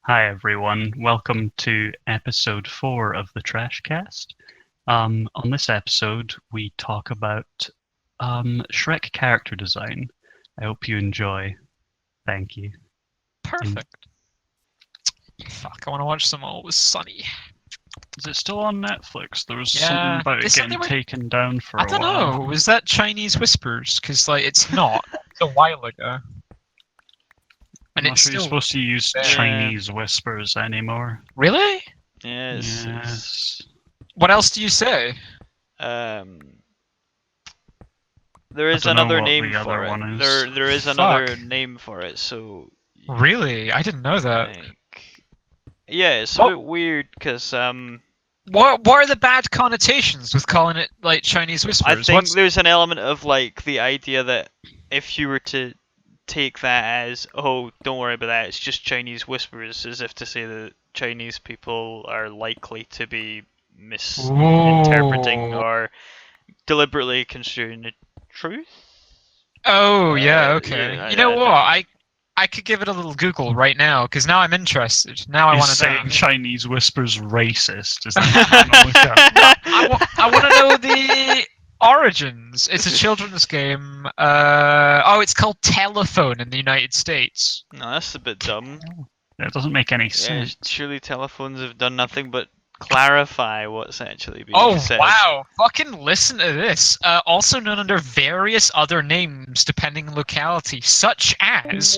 Hi everyone, welcome to episode 4 of the Trashcast. On this episode, we talk about Shrek character design. I hope you enjoy. Thank you. Perfect. Fuck, I want to watch some Always Sunny. Is it still on Netflix? There was Yeah, something about they it said getting they were- taken down for I a don't while. know. Was that Chinese Whispers? Because it's not. It's a while ago, I'm and not it's sure you're still supposed to use there. Chinese whispers anymore. Really. Yes. Yes. What else do you say? Um, there I is don't know another what name the for other it. one is. There is another name for it. So Really? I didn't know that. yeah, it's a What? bit weird because What are the bad connotations with calling it like Chinese Whispers? I think there's an element of like the idea that if you were to take that as, oh, don't worry about that, it's just Chinese whispers, as if to say that Chinese people are likely to be misinterpreting Ooh. or deliberately construing the truth. Oh yeah, okay. Yeah, You know I what? don't know. I could give it a little Google right now because now I'm interested. Now I Is want to know. saying Chinese whispers racist? Is that I want to know the origins. It's a children's game. It's called Telephone in the United States. No, that's a bit dumb. It doesn't make any Yeah, sense. surely telephones have done nothing but clarify what's actually being Oh said. wow! Fucking listen to this. Also known under various other names depending on locality, such as.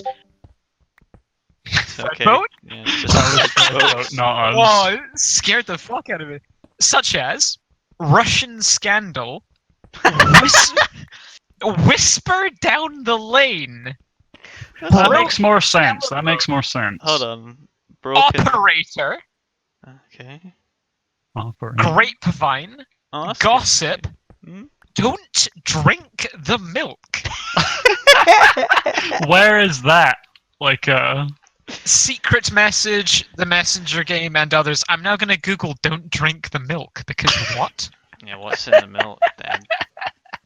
Okay. Boat? Yeah, it's just That was boats. not us. Whoa! It scared the fuck out of me. Such as Russian scandal. Whisper down the lane. That Bro- makes more sense. That makes more sense. Hold on. Broken. Operator. Okay. Grapevine. Oh, that's Gossip. good. Hmm? Don't drink the milk. Where is that? Like, Secret message, the messenger game, and others. I'm now gonna Google "don't drink the milk" because what? Yeah, what's in the milk then?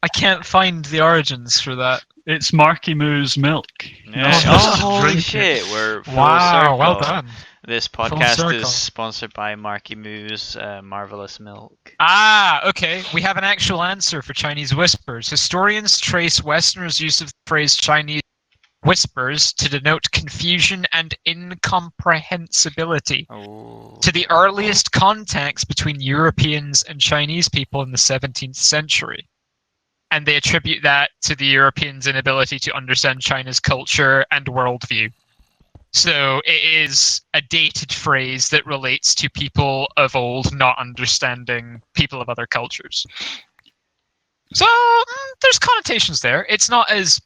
I can't find the origins for that. it's Marky Moo's milk. Yeah. You're not supposed to holy drink shit, it. we're full Wow, circle. well done. This Full podcast circle. is sponsored by Marky Moo's Marvelous Milk. Ah, okay. We have an actual answer for Chinese whispers. Historians trace Westerners' use of the phrase Chinese whispers to denote confusion and incomprehensibility Oh. to the earliest contacts between Europeans and Chinese people in the 17th century. And they attribute that to the Europeans' inability to understand China's culture and worldview. So it is a dated phrase that relates to people of old not understanding people of other cultures. So there's connotations there. It's not as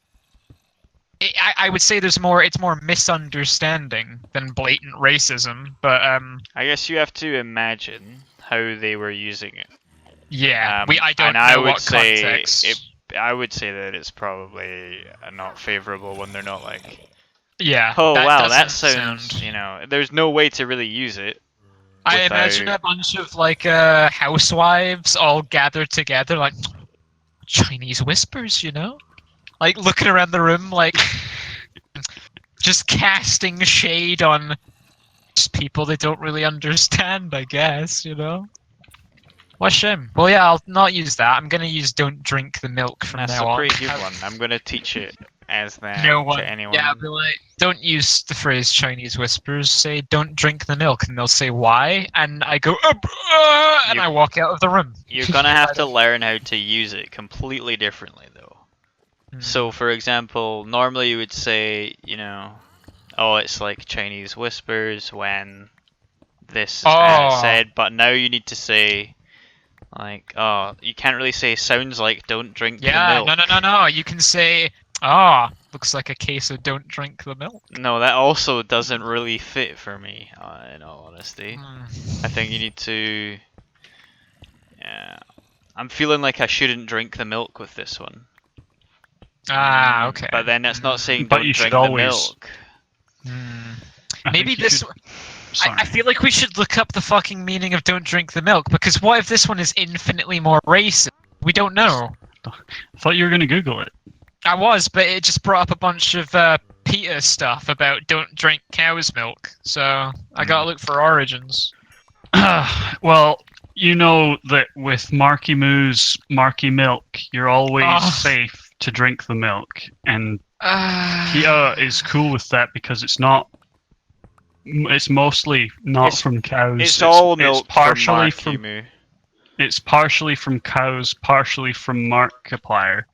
I would say it's more misunderstanding than blatant racism, but I guess you have to imagine how they were using it. yeah, I don't and know I would what say context. I would say that it's probably not favorable when they're not like, Yeah. oh wow, that doesn't sounds, there's no way to really use it. I imagine a bunch of housewives all gathered together, like Chinese whispers, like looking around the room, like just casting shade on people they don't really understand. I guess, What a shame. Well, yeah, I'll not use that. I'm gonna use "don't drink the milk" from That's now a on. pretty good one. I'm gonna teach it as that No one. to anyone. Yeah, I'll be like, don't use the phrase Chinese whispers. Say, "Don't drink the milk," and they'll say, "Why?" And I go, and I walk out of the room. You're gonna have to learn how to use it completely differently, though. So, for example, normally you would say, oh, it's like Chinese whispers when this is said, but now you need to say, like, oh, you can't really say sounds like don't drink the milk. No. You can say, looks like a case of don't drink the milk. No, that also doesn't really fit for me, in all honesty. I think you need to... Yeah. I'm feeling like I shouldn't drink the milk with this one. Okay. But then that's not saying But don't you drink should the always- milk. Maybe this... Sorry. I feel like we should look up the fucking meaning of "don't drink the milk," because what if this one is infinitely more racist? We don't know. I thought you were going to Google it. I was, but it just brought up a bunch of PETA stuff about don't drink cow's milk, so I gotta look for origins. Well, you know that with Marky Moo's Marky Milk, you're always safe to drink the milk, and PETA is cool with that because it's not. It's mostly not from cows. It's all milk partially from Marky Moo. It's partially from cows, partially from Markiplier.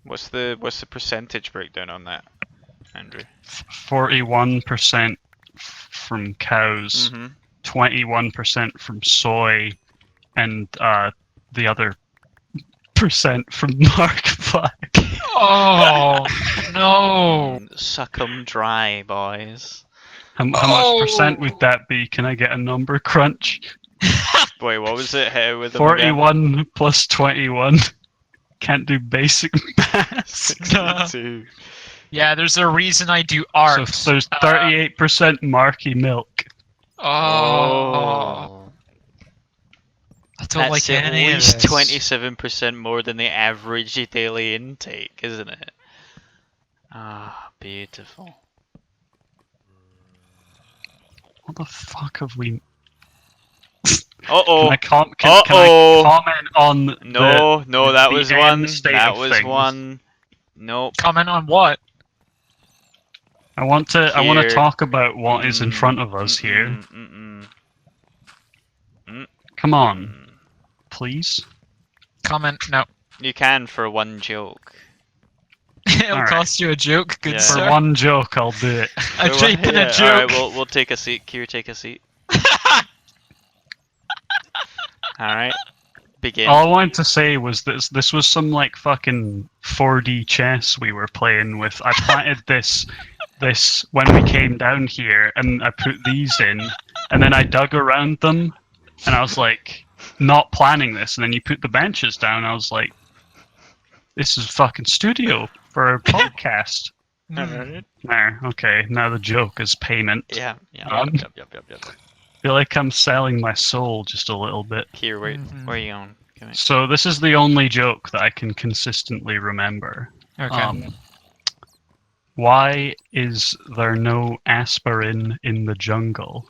What's the percentage breakdown on that, Andrew? 41% from cows, 21% from soy, and the other percent from Markiplier. Oh no! Suck 'em dry, boys. How much percent would that be? Can I get a number crunch? Wait, what was it? How with 41 plus 21. Can't do basic maths. 62. Yeah, there's a reason I do art. So there's 38% Marky Milk. Oh. I don't like any of this. That's at least 27% more than the average daily intake, isn't it? Ah, beautiful. What the fuck have we... Uh-oh. Can I comment on No, that was one. That was one. Nope. Comment on what? I want to talk about what is in front of us here. Come on, please. Comment no. You can for one joke. It'll cost you a joke, good sir. For one joke, I'll do it. A cheap and a joke. Alright, we'll take a seat. Kier, take a seat. Alright. Begin. All I wanted to say was this was some like fucking 4D chess we were playing with. I planted this when we came down here, and I put these in, and then I dug around them, and I was like, not planning this, and then you put the benches down, I was like, this is fucking studio for a podcast. Alright. There, okay, now the joke is payment. Yeah. Yep. I feel like I'm selling my soul just a little bit. Here, wait, where are you going? So this is the only joke that I can consistently remember. Okay. Why is there no aspirin in the jungle?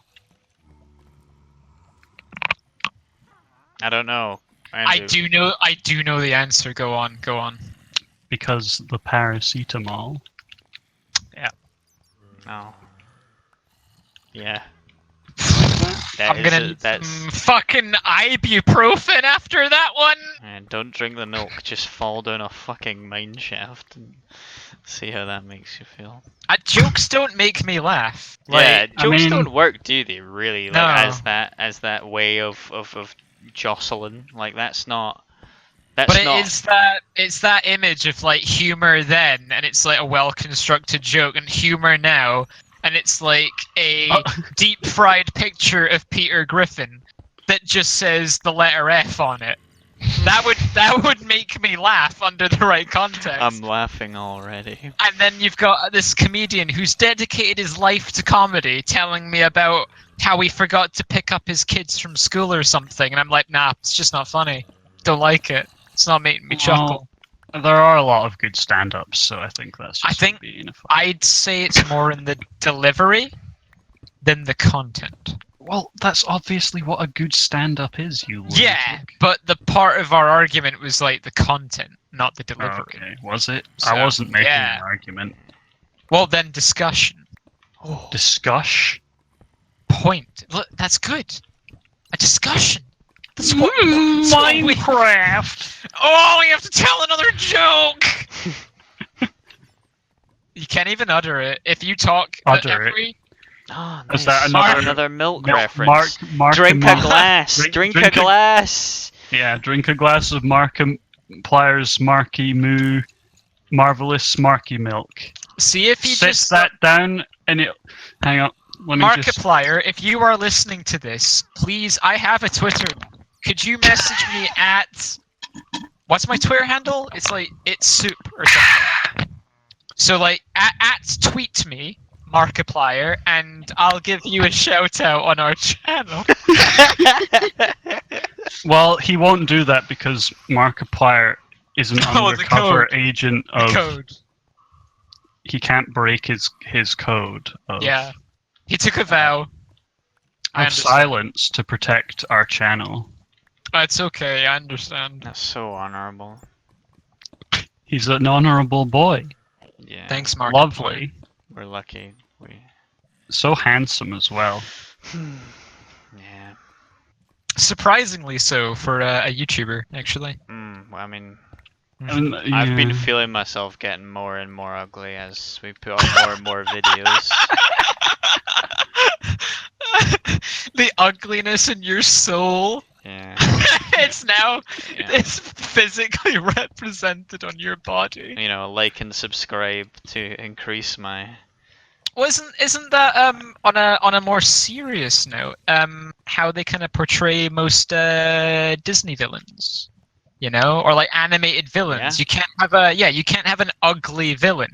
I don't know. I do know the answer. Go on. Because the paracetamol. Yeah. No. Yeah. I'm gonna fucking ibuprofen after that one. And don't drink the milk. Just fall down a fucking mine shaft and see how that makes you feel. Jokes don't make me laugh. Yeah, jokes don't work, do they? Really? No. Like as that way of jostling. Like that's not. It's that image of like humor then, and it's like a well constructed joke, and humor now. And it's like a deep fried picture of Peter Griffin that just says the letter F on it. That would make me laugh under the right context. I'm laughing already. And then you've got this comedian who's dedicated his life to comedy telling me about how he forgot to pick up his kids from school or something, and I'm like, nah, it's just not funny. Don't like it. It's not making me chuckle. There are a lot of good stand-ups, so I think that's just being a fun. I'd say it's more in the delivery than the content. Well, that's obviously what a good stand-up is, you lunatic. Yeah, but the part of our argument was like the content, not the delivery. Okay, was it? So, I wasn't making an argument. Well, then discussion. Oh. Discuss? Point. Look, that's good. A discussion. That's what, Minecraft! Oh, we have to tell another joke! You can't even utter it. If you talk... Utter it. Oh, nice. Is that another milk reference? Mark drink a glass! Drink a glass! Yeah, drink a glass of Markiplier's Marky Moo Marvelous Marky Milk. See if you Sits that down and it... Hang on. Markiplier, if you are listening to this, please, I have a Twitter. Could you message me at... What's my Twitter handle? It's like, it's soup or something. So like, at tweet me, Markiplier, and I'll give you a shout out on our channel. Well, he won't do that because Markiplier is an undercover agent of... Code. he can't break his code of Yeah. He took a vow. I of understand. silence to protect our channel. It's okay, I understand. That's so honorable. He's an honorable boy. Yeah. Thanks, Mark. Lovely. We're lucky. We. So handsome as well. Yeah. Surprisingly so for a YouTuber, actually. Well, I mean, Mhm. I've been Yeah. feeling myself getting more and more ugly as we put up more and more videos. The ugliness in your soul. Yeah. It's now Yeah. it's physically represented on your body. You know, like and subscribe to increase my. Well, isn't that on a more serious note how they kind of portray most Disney villains, you know, or like animated villains? Yeah. You can't have an ugly villain.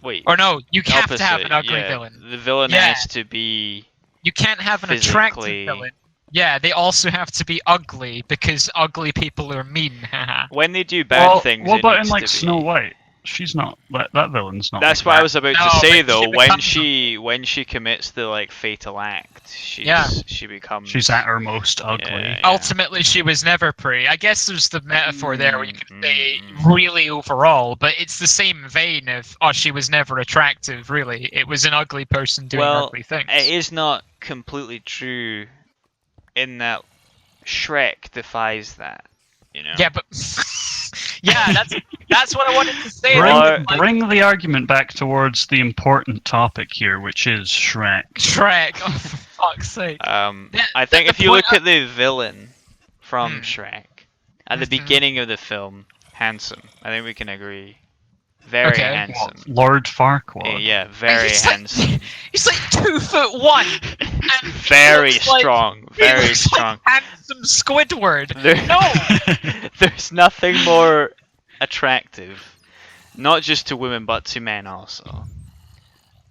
Wait. Or no, you have Opposite. to have an ugly Yeah. villain. The villain Yeah. has to be. You can't have an Physically- attractive villain. Yeah, they also have to be ugly because ugly people are mean. Haha. When they do bad things, what it about in needs like to Snow be. White? She's not that villain's not. That's like what that. I was about No, to say but she though. When becomes when she commits the like fatal act, Yeah. she becomes. She's at her most ugly. Yeah. Ultimately, she was never pretty. I guess there's the metaphor there where you could say Mm. really overall, but it's the same vein of, oh, she was never attractive, really. It was an ugly person doing Well, ugly things. it is not completely true in that Shrek defies that. You know. Yeah, but yeah, that's what I wanted to say. Bring, Or- Like, bring the argument back towards the important topic here, which is Shrek. Shrek, oh, for fuck's sake. I think the if you point look at the villain from Hmm. Shrek at the Mhm. beginning of the film, handsome. I think we can agree. Very Okay. handsome. What, Lord Farquaad. Yeah, very He's handsome. Like, he's like 2'1", and Very he looks like- strong. he Very looks strong. Like handsome Squidward. There- No. There's nothing more attractive, not just to women but to men also,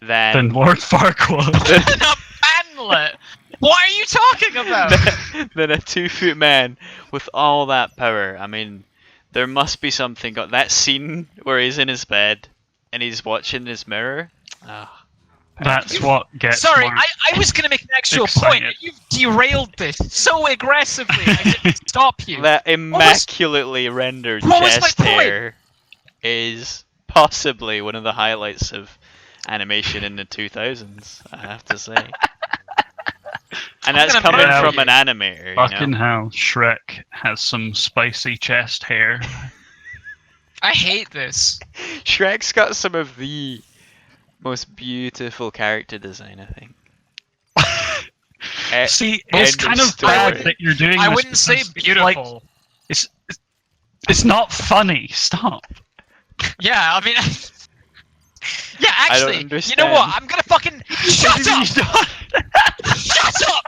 Then than Lord Farquaad. An Banlet. What are you talking about? than a 2-foot man with all that power. I mean, there must be something. That scene where he's in his bed and he's watching his mirror. Ah, That's what gets. Sorry, Mark I was going to make an actual excited. point. You've derailed this so aggressively. I didn't stop you. that immaculately rendered what was my chest point? hair is possibly one of the highlights of animation in the 2000s. I have to say. And that's gonna coming murder from you. an animator, Fucking you know. hell, Shrek has some spicy chest hair. I hate this. Shrek's got some of the most beautiful character design, I think. See, End it's of kind of story. bad that you're doing I this wouldn't say because it's like- beautiful. it's not funny. Stop. Yeah, I mean... yeah, I don't actually, you know what? understand. I'm gonna fucking... Shut up! Shut up!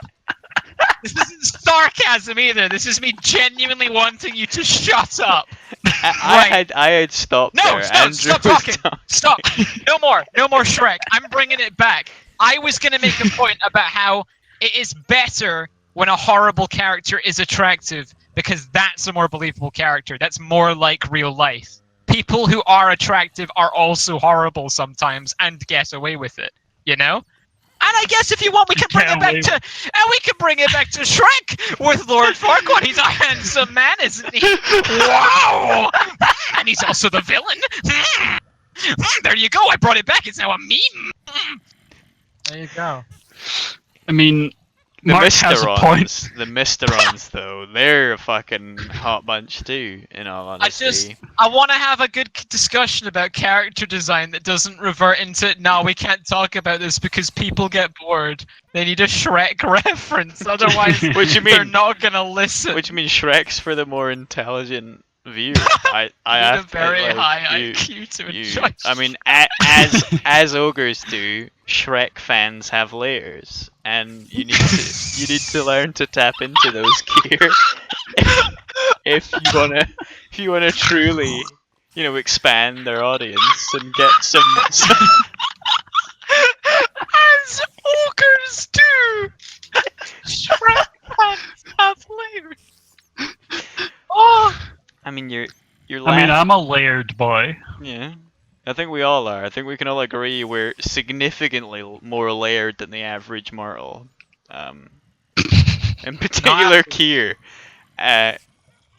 This isn't sarcasm either. This is me genuinely wanting you to shut up. I had stopped No, there. stop, Andrew stop was talking. Stop. No more Shrek. I'm bringing it back. I was going to make a point about how it is better when a horrible character is attractive because that's a more believable character. That's more like real life. People who are attractive are also horrible sometimes and get away with it, you know? And I guess if you want, we can bring it back to Shrek with Lord Farquaad. He's a handsome man, isn't he? Wow! And he's also the villain. There you go. I brought it back. It's now a meme. There you go. I mean, The Mark has a point. Mysterons, though, they're a fucking hot bunch too, in all honesty. I want to have a good discussion about character design that doesn't revert into, no, we can't talk about this because people get bored. They need a Shrek reference, otherwise What you they're mean? not going to listen. Which means Shrek's for the more intelligent viewer. I You have need a very like, high you- IQ to you- enjoy I mean, as ogres do, Shrek fans have layers, and you need to learn to tap into those gear if you wanna truly, expand their audience and get some As ogres do! Shrek fans have layers. Oh! I mean, you're I mean, laughing. I'm a layered boy. Yeah. I think we all are. I think we can all agree we're significantly more layered than the average mortal. In particular, Kier. A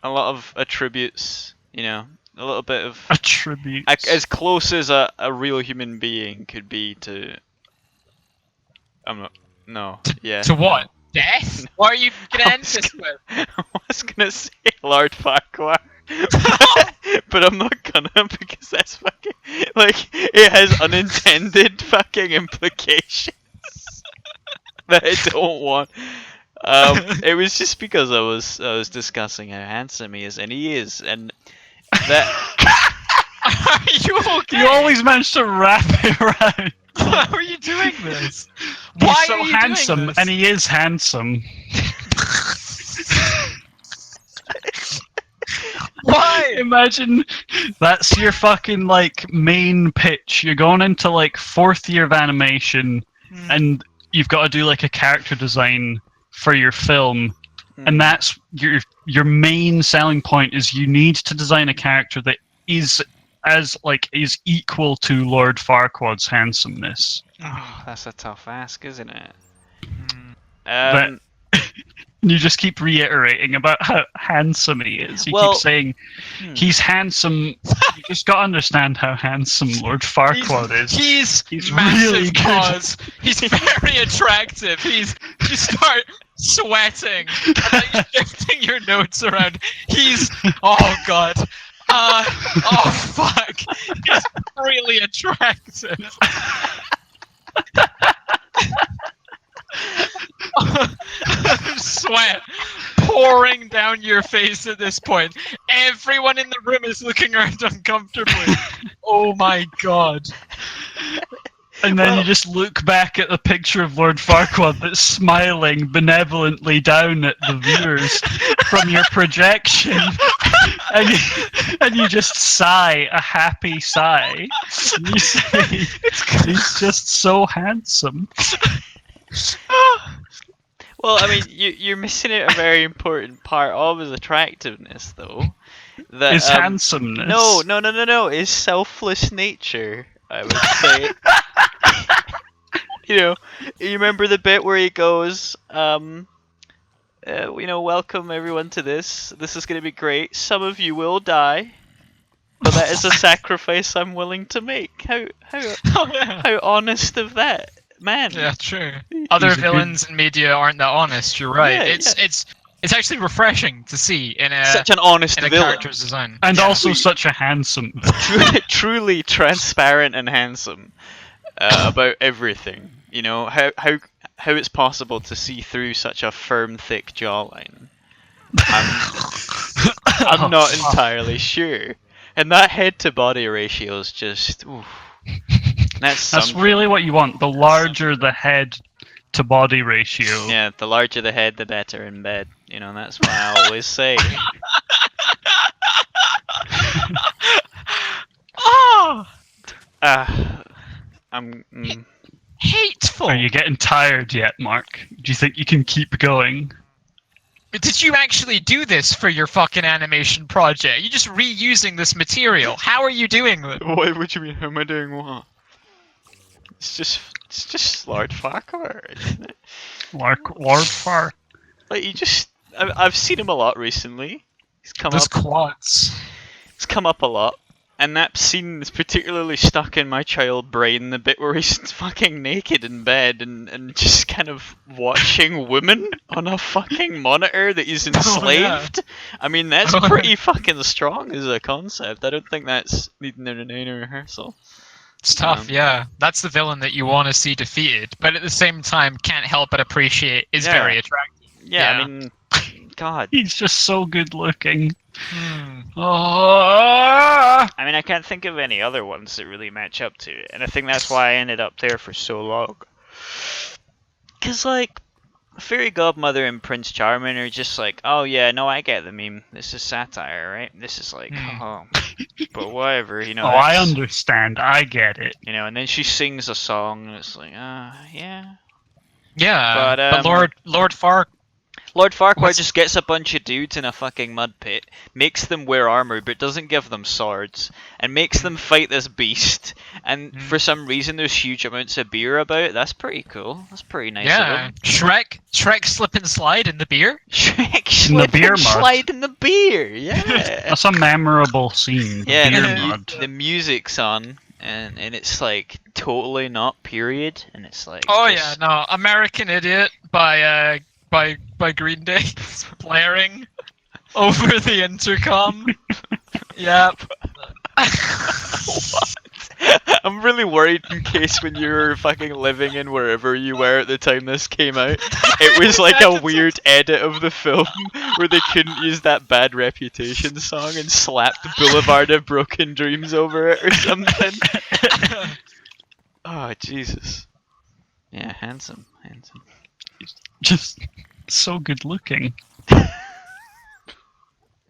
lot of attributes, you know, a little bit of Attributes. as close as a real human being could be to. I'm not. No. Yeah. To what? No. Death? What are you gonna I end was this with? I was gonna say Lord Farquaad, but I'm not gonna because that's fucking like it has unintended fucking implications that I don't want. It was just because I was discussing how handsome he is, and he is, and that. Are you okay? You always manage to wrap it around. Why are you doing this? He's Why so are you handsome, doing this? and he is handsome. Why? Imagine that's your fucking like main pitch. You're going into like 4th year of animation, and you've got to do like a character design for your film, and that's your main selling point is you need to design a character that is is equal to Lord Farquaad's handsomeness. Oh, that's a tough ask, isn't it? But you just keep reiterating about how handsome he is. You keep saying he's handsome. You just got to understand how handsome Lord Farquaad is. He's really massive good. paws. He's very attractive. You start sweating and then you're shifting your notes around. Oh god. Oh fuck. He's really attractive. Sweat pouring down your face at this point. Everyone in the room is looking around uncomfortably. Oh my god. And then you just look back at the picture of Lord Farquaad that's smiling benevolently down at the viewers from your projection. And you just sigh, a happy sigh. And you say, he's just so handsome. Well, I mean, you're missing out a very important part of his attractiveness, though. That, His handsomeness. No. His selfless nature, I would say. You remember the bit where he goes, welcome everyone to this. This is going to be great. Some of you will die, but that is a sacrifice I'm willing to make. How honest of that, man. Yeah, true. Other villains in media aren't that honest. You're right. Yeah, It's actually refreshing to see in such an honest in a villain. character's design, and also such a handsome, truly transparent and handsome about everything. You know how it's possible to see through such a firm, thick jawline. I'm not entirely sure. And that head to body ratio is just that's really what you want. The larger the head to body ratio. Yeah, the larger the head, the better in bed. That's what I always say. I'm hateful. Are you getting tired yet, Mark? Do you think you can keep going? Did you actually do this for your fucking animation project? You're just reusing this material. How are you doing it? What do you mean? How am I doing what? It's just Lord Farquaad, isn't it? Lord Far. Like I've seen him a lot recently. He's come up. Quads. It's come up a lot, and that scene is particularly stuck in my child brain. The bit where he's fucking naked in bed and just kind of watching women on a fucking monitor that he's enslaved. Oh, yeah. I mean, that's pretty fucking strong as a concept. I don't think that's needing a rehearsal. It's tough, yeah. That's the villain that you want to see defeated, but at the same time can't help but appreciate is very attractive. Yeah, I mean, God. He's just so good looking. I mean, I can't think of any other ones that really match up to it, and I think that's why I ended up there for so long. Because, like, Fairy Godmother and Prince Charming are just like, oh yeah, no, I get the meme. This is satire, right? This is like, but whatever, Oh, I understand. I get it. And then she sings a song, and it's like, yeah. Yeah, but Lord Lord Farquaad What's- just gets a bunch of dudes in a fucking mud pit, makes them wear armor but doesn't give them swords, and makes them fight this beast, and for some reason there's huge amounts of beer about. That's pretty cool. That's pretty nice of Yeah, him. Shrek slip and slide in the beer. Shrek In the slip beer and mud. slide in the beer, yeah. That's a memorable scene. Yeah, Beer and mud. the music's on, and it's like totally not period, and it's like Oh just- yeah, no, American Idiot by Green Day blaring over the intercom. Yep. I'm really worried in case when you were fucking living in wherever you were at the time this came out, it was like a weird edit of the film where they couldn't use that Bad Reputation song and slapped Boulevard of Broken Dreams over it or something. Oh, Jesus. Yeah, handsome. Just so good looking.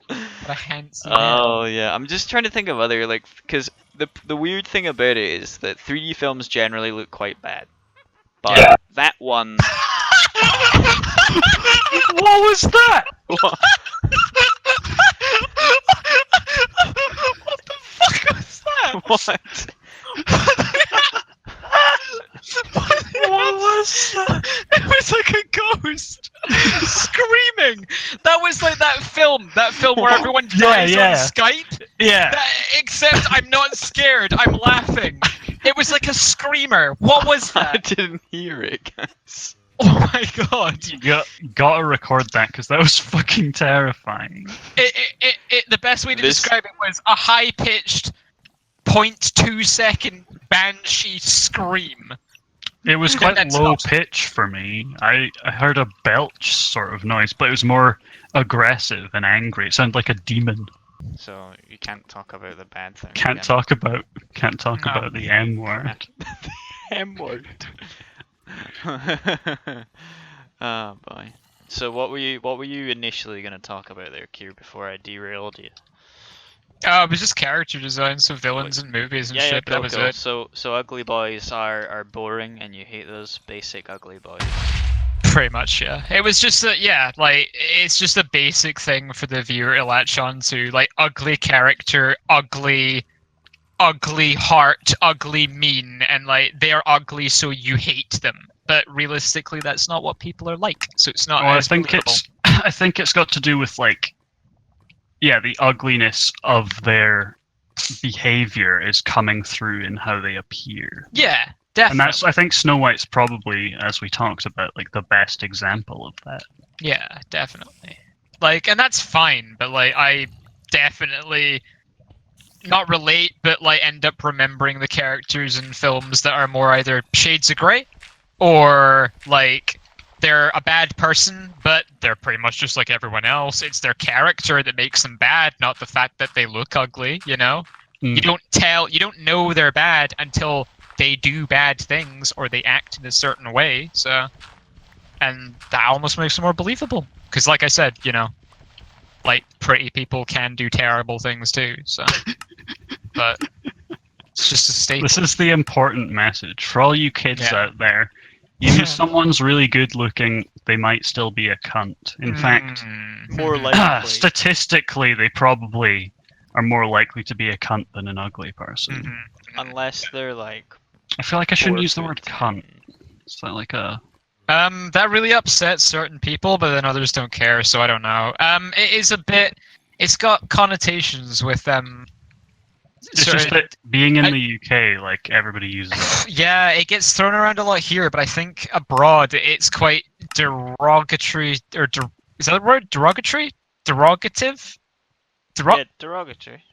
What a handsome Oh yeah, I'm just trying to think of other like because the weird thing about it is that 3D films generally look quite bad, but Yeah. that one. What was that? What? What the fuck was that? What? What was that? It was like a ghost screaming. That was like that film where everyone dies yeah. on Skype. Yeah. Except I'm not scared. I'm laughing. It was like a screamer. What was I that? didn't hear it, guys. Oh my god! You gotta record that because that was fucking terrifying. The best way to This- describe it was a high-pitched 0.2 second banshee scream. It was quite That low stops. pitch for me. I heard a belch sort of noise, but it was more aggressive and angry. It sounded like a demon. So you can't talk about the bad thing. Can't talk about No. about the M word. M word. Oh boy. So what were you initially gonna talk about there, Kier, before I derailed you? It was just character design, so villains and movies and shit. But that was it. So ugly boys are boring, and you hate those basic ugly boys. Pretty much, yeah. It was just it's just a basic thing for the viewer to latch on to, like ugly character, ugly heart, ugly mean, and like they're ugly, so you hate them. But realistically, that's not what people are like, so it's not. Well, as believable. I think it's got to do with like, yeah, the ugliness of their behavior is coming through in how they appear. Yeah, And definitely. I think Snow White's probably, as we talked about, like the best example of that. Yeah, definitely. Like, and that's fine, but like, I definitely not relate, but like end up remembering the characters in films that are more either shades of grey, or like they're a bad person, but they're pretty much just like everyone else. It's their character that makes them bad, not the fact that they look ugly. You know, Mm. you don't know they're bad until they do bad things or they act in a certain way. So, and that almost makes them more believable. Because, like I said, you know, like pretty people can do terrible things too. So, but it's just a staple. This is the important message for all you kids Yeah. out there. Even if someone's really good looking, they might still be a cunt. In fact, More Mhm. likely. statistically, they probably are more likely to be a cunt than an ugly person. Mhm. Unless they're like. I feel like I shouldn't 4 use the foot word 10. cunt. Is that like a... That really upsets certain people, but then others don't care, so I don't know. It is a bit. It's got connotations with It's just that being in the UK, like, everybody uses it. Yeah, it gets thrown around a lot here, but I think abroad it's quite derogatory. Is that a word? Derogatory? Derogative? Yeah, derogatory.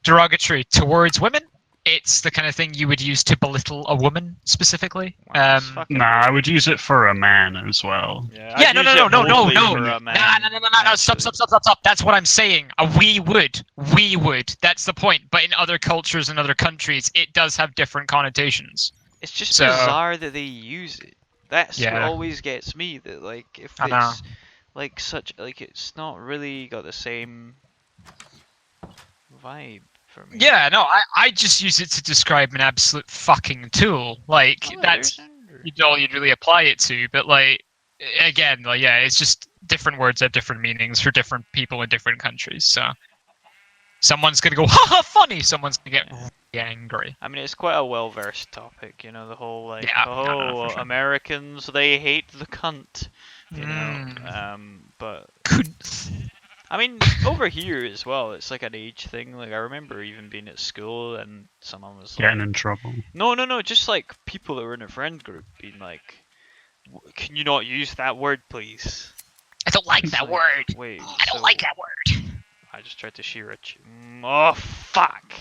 Derogatory towards women. It's the kind of thing you would use to belittle a woman specifically. Wow, that's fucking Nah, I weird. would use it for a man as well. Yeah, Yeah, I'd no, use no, it no, no, mostly no. for a No, man, Stop. actually. That's what I'm saying. We would. That's the point. But in other cultures and other countries, it does have different connotations. It's just So- bizarre that they use it. That's what Yeah. always gets me. That like if I know. it's like such like it's not really got the same vibe for me. Yeah, no, I just use it to describe an absolute fucking tool. Like Oh, that's there's Andrew. all you'd really apply it to. But like, again, like, yeah, it's just different words have different meanings for different people in different countries. So someone's gonna go, ha ha, funny. Someone's gonna get really angry. I mean, it's quite a well-versed topic, you know, the whole like, Yeah, for sure. Americans, they hate the cunt, you know. But I mean, over here as well, it's like an age thing. Like I remember even being at school and someone was Getting like, in trouble. no, just like people that were in a friend group being like, can you not use that word, please? I don't like that word. Wait, I don't like that word. I just tried to shear it. Oh fuck!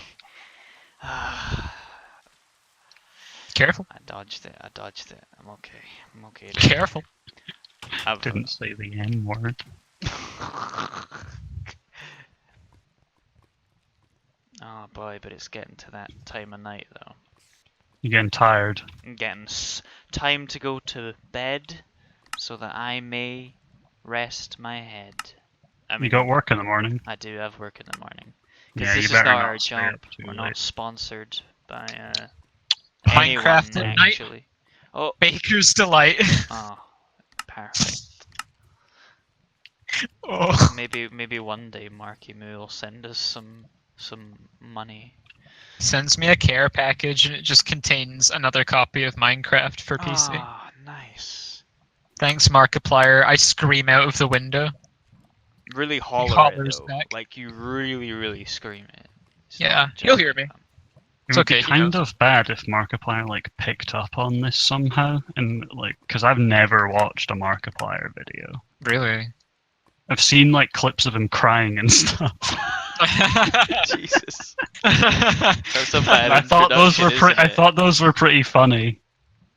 Careful. I dodged it. I'm okay. Careful. Didn't say the N word. Oh boy, but it's getting to that time of night though. You're getting tired. I'm getting time to go to bed so that I may rest my head. I mean, You got work in the morning. I do have work in the morning. Because Yeah, this you is better not not our stay job. up too We're late. not sponsored by Minecraft anyone, at night. actually. Oh, Baker's Delight. oh, perfect. Oh. Maybe one day Marky Moo will send us some money. Sends me a care package and it just contains another copy of Minecraft for PC. Ah, nice. Thanks, Markiplier. I scream out of the window. Really holler it hollers though. back. Like you really scream it. It's Yeah, not you'll just, hear me. It It's would okay, be he kind knows. of bad if Markiplier like picked up on this somehow, and like, because I've never watched a Markiplier video. Really? I've seen like clips of him crying and stuff. Jesus. That's a bad I thought those were introduction, I isn't it? thought those were pretty funny.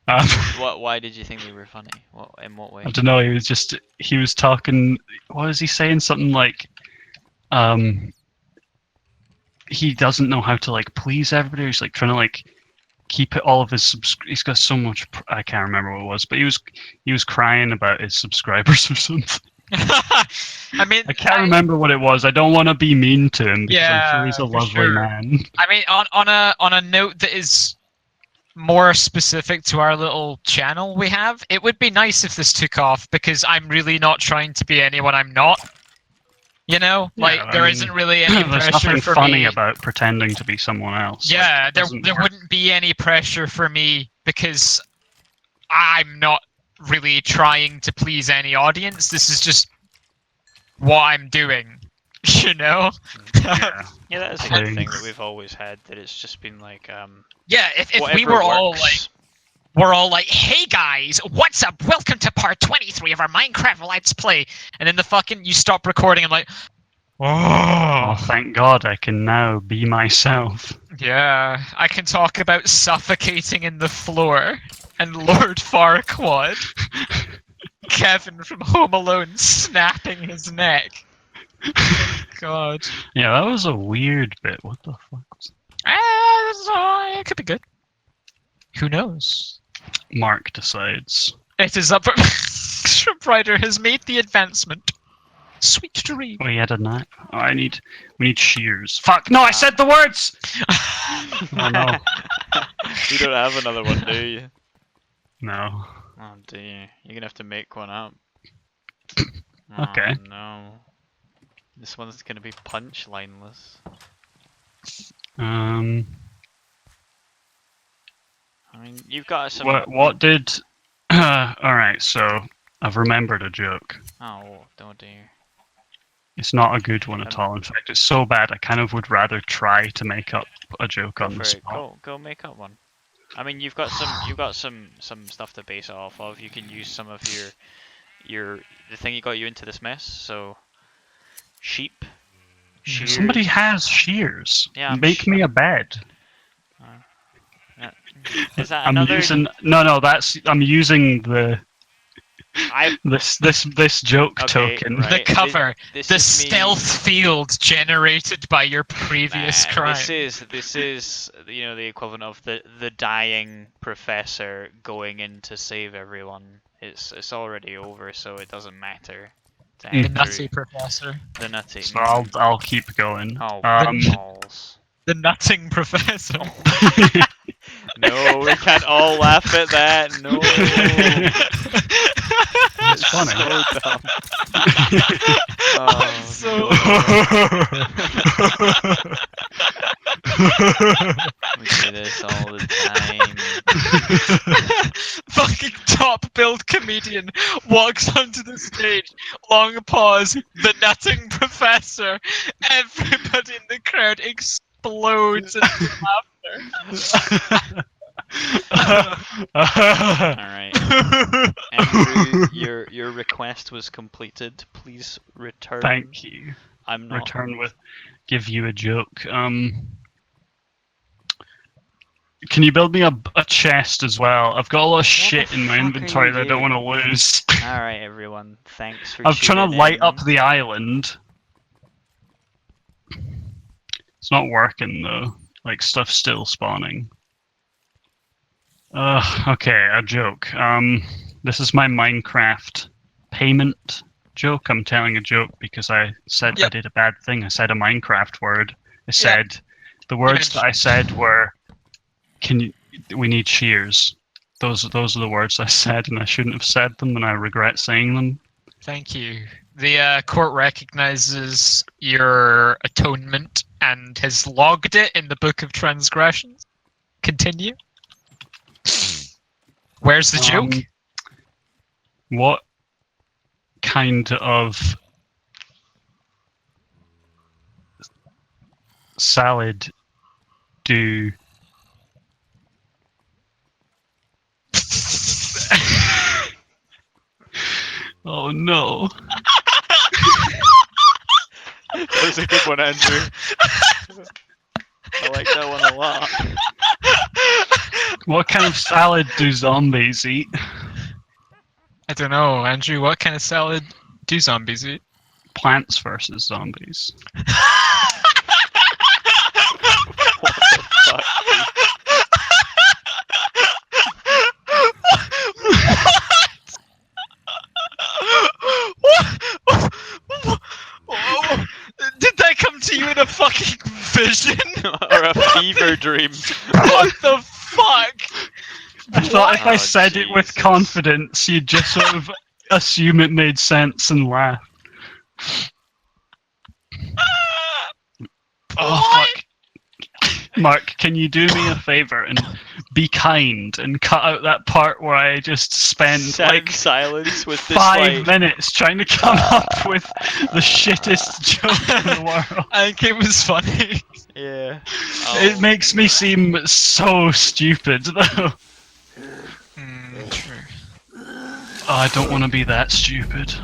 Why did you think they were funny? In what way? I don't know. He was talking. What was he saying? Something like, he doesn't know how to like please everybody. He's like trying to like keep it all of his. He's got so much. I can't remember what it was, but he was crying about his subscribers or something. I mean, I can't remember what it was. I don't want to be mean to him because I'm sure he's a for lovely sure. man. I mean, on a note that is more specific to our little channel we have, it would be nice if this took off because I'm really not trying to be anyone I'm not. You know, like Yeah, there I isn't mean, really any there's pressure nothing for funny me. about pretending to be someone else. Yeah, Like, it there doesn't work. wouldn't be any pressure for me because I'm not really trying to please any audience. This is just what I'm doing, you know? Yeah. Yeah, that is a good thing that we've always had. That it's just been like Yeah, if we whatever were all works. like, we're all like, hey guys, what's up? Welcome to part 23 of our Minecraft Let's Play. And then you stop recording and like, Oh, oh, thank God I can now be myself. yeah, I can talk about suffocating in the floor and Lord Farquaad, Kevin from Home Alone snapping his neck. God. Yeah, that was a weird bit. What the fuck was It could be good. Who knows? that? Mark decides. It is up. Scriptwriter has made the advancement. Sweet dream. Oh, he had a knife. Oh, we need shears. Fuck! No, I said the words. Oh no. You don't have another one, do you? No. Oh dear, you're gonna have to make one up. Okay. Oh, no. This one's gonna be punchlineless. I mean, you've got some. What did? All right, so I've remembered a joke. Oh, don't dear. It's not a good one at all. In fact, it's so bad I kind of would rather try to make up a joke Go on for the it. spot. Go make up one. I mean, you've got some stuff to base it off of. You can use some of the thing that got you into this mess. So, sheep. Shears. Somebody has shears. Yeah, I'm Make me a bed. Is that I'm another? using I'm using this joke Okay, token. right. The cover. This The is me- stealth field generated by your previous Man, crime. This is the equivalent of the dying professor going in to save everyone. It's already over, so it doesn't matter. To The enter nutty professor. The nutty. So I'll keep going. Oh, balls. The nutting professor. No, we can't all laugh at that. No. It's funny. So dumb. I'm so. We do this all the time. Fucking top billed comedian walks onto the stage, long pause, the nutting professor. Everybody in the crowd explodes into laughter. Alright. Andrew, your request was completed. Please return. Thank you. I'm not. Return with give you a joke. Can you build me a chest as well? I've got a lot of shit in my fuck are inventory you that I don't want to doing? lose. Alright, everyone. Thanks for I'm trying to tuning light in. up the island. It's not working though. Like stuff's still spawning. Okay, a joke. This is my Minecraft payment joke. I'm telling a joke because I said I did a bad thing. I said a Minecraft word. I said the words that I said were, we need shears. Those are the words I said, and I shouldn't have said them, and I regret saying them. Thank you. The court recognizes your atonement and has logged it in the Book of Transgressions. Continue. Where's the joke? What kind of salad do oh no. That was a good one, Andrew. I like that one a lot. What kind of salad do zombies eat? I don't know, Andrew. What kind of salad do zombies eat? Plants versus zombies. What the fuck? What? Did that come to you in a fucking vision? Or a fever dream? What the fuck? I thought if I Oh, said it with Jesus. confidence, you'd just sort of assume it made sense and laugh. Oh, fuck. Mark, can you do me a favor and be kind and cut out that part where I just spent like silence with this 5 minutes trying to come up with the shittest joke in the world? I think it was funny. Yeah. It makes me seem so stupid though. True. Oh, I don't want to be that stupid.